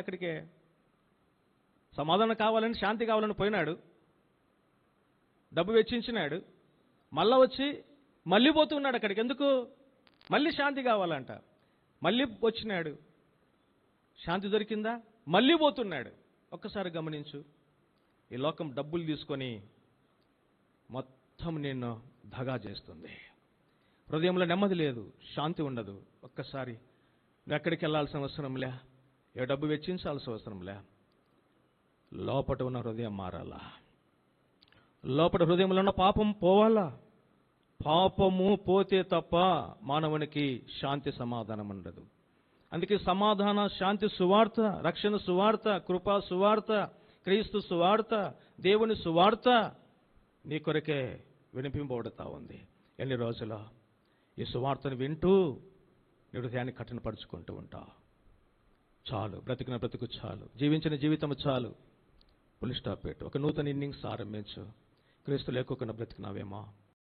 అక్కడికే సమాధానం కావాలని, శాంతి కావాలని పోయినాడు, డబ్బు వెచ్చించినాడు, మళ్ళా వచ్చి మళ్ళీ పోతున్నాడు అక్కడికి. ఎందుకు? మళ్ళీ శాంతి కావాలంట. మళ్ళీ వచ్చినాడు, శాంతి దొరికిందా? మళ్ళీ పోతున్నాడు. ఒక్కసారి గమనించు, ఈ లోకం డబ్బులు తీసుకొని మొత్తం నిన్ను దగా చేస్తుంది. హృదయంలో నెమ్మది లేదు, శాంతి ఉండదు. ఒక్కసారి నువ్వు ఎక్కడికి వెళ్ళాల్సిన అవసరంలే, ఏ డబ్బు వెచ్చించాల్సిన అవసరంలే. లోపట ఉన్న హృదయం మారాలా, లోపల హృదయంలో ఉన్న పాపం పోవాలా. పాపము పోతే తప్ప మానవునికి శాంతి సమాధానం ఉండదు. అందుకే సమాధాన శాంతి సువార్త, రక్షణ సువార్త, కృపా సువార్త, క్రీస్తు సువార్త, దేవుని సువార్త నీ కొరకే వినిపింపబడుతూ ఉంది. ఎన్ని రోజులు ఈ సువార్తను వింటూ నీ హృదయాన్ని కఠినపరుచుకుంటూ ఉంటావు. చాలు, బ్రతికిన బ్రతుకు చాలు, జీవించిన జీవితం చాలు, ఫుల్ స్టాప్ పెట్టు. ఒక నూతన ఇన్నింగ్స్ ఆరంభించు. క్రీస్తు లేకుండా బ్రతికినావేమో,